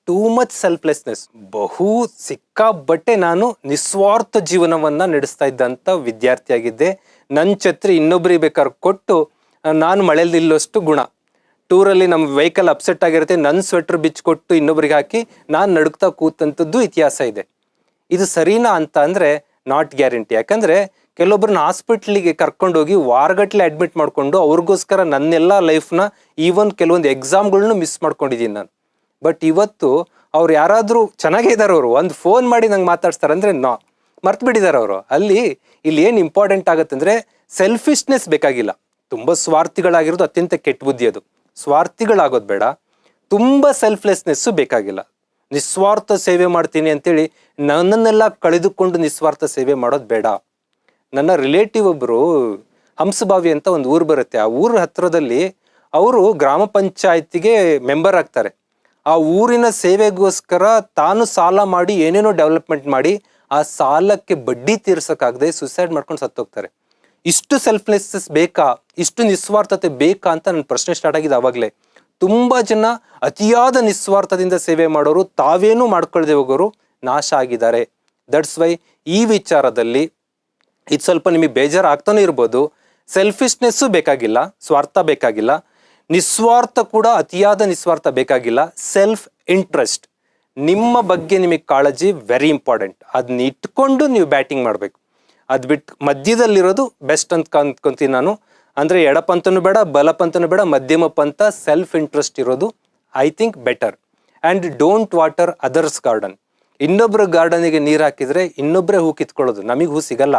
Too much selflessness. ಸಿಕ್ಕಾಬಟ್ಟೆ ನಾನು ನಿಸ್ವಾರ್ಥ ಜೀವನವನ್ನ ನಡೆಸ್ತಾ ಇದ್ದಂಥ ವಿದ್ಯಾರ್ಥಿಯಾಗಿದ್ದೆ. ನನ್ನ ಛತ್ರಿ ಇನ್ನೊಬ್ರಿಗೆ ಬೇಕಾದ್ರೆ ಕೊಟ್ಟು ನಾನು ಮಳೆಯಲ್ಲಿ ನಿಲ್ಲುವಷ್ಟು ಗುಣ. ಟೂರಲ್ಲಿ ನಮ್ಮ ವೆಹಿಕಲ್ ಅಪ್ಸೆಟ್ ಆಗಿರುತ್ತೆ, ನನ್ನ ಸ್ವೆಟರ್ ಬಿಚ್ಚಿಕೊಟ್ಟು ಇನ್ನೊಬ್ರಿಗೆ ಹಾಕಿ ನಾನು ನಡುಕ್ತಾ ಕೂತಂಥದ್ದು ಇತಿಹಾಸ ಇದೆ. ಇದು ಸರಿನಾ ಅಂತ ಅಂದರೆ ನಾಟ್ ಗ್ಯಾರಂಟಿ. ಯಾಕಂದರೆ ಕೆಲವೊಬ್ಬರನ್ನ ಹಾಸ್ಪಿಟ್ಲಿಗೆ ಕರ್ಕೊಂಡೋಗಿ ವಾರಗಟ್ಟಲೆ ಅಡ್ಮಿಟ್ ಮಾಡಿಕೊಂಡು ಅವ್ರಿಗೋಸ್ಕರ ನನ್ನೆಲ್ಲ ಲೈಫ್ನ ಈವನ್ ಕೆಲವೊಂದು ಎಕ್ಸಾಮ್ಗಳ್ನು ಮಿಸ್ ಮಾಡ್ಕೊಂಡಿದ್ದೀನಿ ನಾನು. ಬಟ್ ಇವತ್ತು ಅವ್ರು ಯಾರಾದರೂ ಚೆನ್ನಾಗೇ ಇದ್ದಾರೆ, ಅವರು ಒಂದು ಫೋನ್ ಮಾಡಿ ನಂಗೆ ಮಾತಾಡ್ಸ್ತಾರೆ ಅಂದರೆ ಮರ್ತು ಬಿಟ್ಟಿದ್ದಾರೆ ಅವರು. ಇಲ್ಲಿ ಏನು ಇಂಪಾರ್ಟೆಂಟ್ ಆಗುತ್ತೆ ಅಂದರೆ ಸೆಲ್ಫಿಶ್ನೆಸ್ ಬೇಕಾಗಿಲ್ಲ. ತುಂಬ ಸ್ವಾರ್ಥಿಗಳಾಗಿರೋದು ಅತ್ಯಂತ ಕೆಟ್ಟ ಬುದ್ಧಿ. ಅದು ಸ್ವಾರ್ಥಿಗಳಾಗೋದು ಬೇಡ, ತುಂಬ ಸೆಲ್ಫ್ಲೆಸ್ನೆಸ್ಸು ಬೇಕಾಗಿಲ್ಲ. ನಿಸ್ವಾರ್ಥ ಸೇವೆ ಮಾಡ್ತೀನಿ ಅಂತೇಳಿ ನನ್ನನ್ನೆಲ್ಲ ಕಳೆದುಕೊಂಡು ನಿಸ್ವಾರ್ಥ ಸೇವೆ ಮಾಡೋದು ಬೇಡ. ನನ್ನ ರಿಲೇಟಿವ್ ಒಬ್ಬರು ಹಂಸಭಾವಿ ಅಂತ ಒಂದು ಊರು ಬರುತ್ತೆ, ಆ ಊರ ಹತ್ತಿರದಲ್ಲಿ ಅವರು ಗ್ರಾಮ ಪಂಚಾಯತಿಗೆ ಮೆಂಬರ್ ಆಗ್ತಾರೆ. ಆ ಊರಿನ ಸೇವೆಗೋಸ್ಕರ ತಾನು ಸಾಲ ಮಾಡಿ ಏನೇನೋ ಡೆವಲಪ್ಮೆಂಟ್ ಮಾಡಿ ಆ ಸಾಲಕ್ಕೆ ಬಡ್ಡಿ ತೀರ್ಸೋಕ್ಕಾಗದೆ ಸುಸೈಡ್ ಮಾಡ್ಕೊಂಡು ಸತ್ತೋಗ್ತಾರೆ. ಇಷ್ಟು ಸೆಲ್ಫ್ಲೆಸ್ನೆಸ್ ಬೇಕಾ, ಇಷ್ಟು ನಿಸ್ವಾರ್ಥತೆ ಬೇಕಾ ಅಂತ ನನ್ನ ಪ್ರಶ್ನೆ ಸ್ಟಾರ್ಟ್ ಆಗಿದೆ ಆವಾಗಲೇ. ತುಂಬ ಜನ ಅತಿಯಾದ ನಿಸ್ವಾರ್ಥದಿಂದ ಸೇವೆ ಮಾಡೋರು, ತಾವೇನೂ ಮಾಡ್ಕೊಳ್ಳದೆ ಹೋಗೋರು ನಾಶ ಆಗಿದ್ದಾರೆ. ದಟ್ಸ್ ವೈ ಈ ವಿಚಾರದಲ್ಲಿ ಇದು ಸ್ವಲ್ಪ ನಿಮಗೆ ಬೇಜಾರು ಆಗ್ತಾನೆ ಇರ್ಬೋದು. ಸೆಲ್ಫಿಶ್ನೆಸ್ಸು ಬೇಕಾಗಿಲ್ಲ, ಸ್ವಾರ್ಥ ಬೇಕಾಗಿಲ್ಲ, ನಿಸ್ವಾರ್ಥ ಕೂಡ ಅತಿಯಾದ ನಿಸ್ವಾರ್ಥ ಬೇಕಾಗಿಲ್ಲ. ಸೆಲ್ಫ್ ಇಂಟ್ರೆಸ್ಟ್, ನಿಮ್ಮ ಬಗ್ಗೆ ನಿಮಗೆ ಕಾಳಜಿ ವೆರಿ ಇಂಪಾರ್ಟೆಂಟ್. ಅದನ್ನ ಇಟ್ಕೊಂಡು ನೀವು ಬ್ಯಾಟಿಂಗ್ ಮಾಡಬೇಕು. ಅದು ಬಿಟ್ಟು ಮಧ್ಯದಲ್ಲಿರೋದು ಬೆಸ್ಟ್ ಅಂತ ಅಂದ್ಕೊಂತೀನಿ ನಾನು. ಅಂದರೆ ಎಡಪಂಥನೂ ಬೇಡ, ಬಲಪಂಥನೂ ಬೇಡ, ಮಧ್ಯಮ ಪಂಥ, ಸೆಲ್ಫ್ ಇಂಟ್ರೆಸ್ಟ್ ಇರೋದು I think better. And don't water others garden. ಇನ್ನೊಬ್ಬರ ಗಾರ್ಡನಿಗೆ ನೀರು ಹಾಕಿದರೆ ಇನ್ನೊಬ್ಬರೇ ಹೂ ಕಿತ್ಕೊಳ್ಳೋದು, ನಮಗೆ ಹೂ ಸಿಗಲ್ಲ.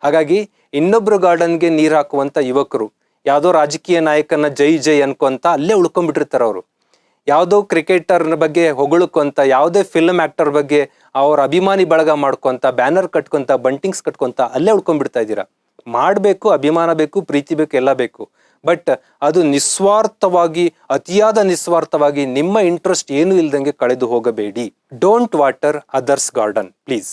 ಹಾಗಾಗಿ ಇನ್ನೊಬ್ಬರು ಗಾರ್ಡನ್ಗೆ ನೀರು ಹಾಕುವಂಥ ಯುವಕರು ಯಾವುದೋ ರಾಜಕೀಯ ನಾಯಕನ ಜೈ ಜೈ ಅನ್ಕೊಂತ ಅಲ್ಲೇ ಉಳ್ಕೊಂಡ್ಬಿಟ್ಟಿರ್ತಾರೆ ಅವರು. ಯಾವುದೋ ಕ್ರಿಕೆಟರ್ನ ಬಗ್ಗೆ ಹೊಗಳ್ಕೊಂತ, ಯಾವುದೇ ಫಿಲ್ಮ್ ಆ್ಯಕ್ಟರ್ ಬಗ್ಗೆ ಅವ್ರ ಅಭಿಮಾನಿ ಬಳಗ ಮಾಡ್ಕೊತ, ಬ್ಯಾನರ್ ಕಟ್ಕೊಂತ, ಬಂಟಿಂಗ್ಸ್ ಕಟ್ಕೊಂತ ಅಲ್ಲೇ ಉಳ್ಕೊಂಡ್ಬಿಡ್ತಾ ಇದ್ದೀರಾ. ಮಾಡಬೇಕು, ಅಭಿಮಾನ ಬೇಕು, ಪ್ರೀತಿ ಬೇಕು, ಎಲ್ಲ ಬೇಕು. ಬಟ್ ಅದು ನಿಸ್ವಾರ್ಥವಾಗಿ, ಅತಿಯಾದ ನಿಸ್ವಾರ್ಥವಾಗಿ ನಿಮ್ಮ ಇಂಟ್ರೆಸ್ಟ್ ಏನೂ ಇಲ್ದಂಗೆ ಕಳೆದು ಹೋಗಬೇಡಿ. Don't water others garden please.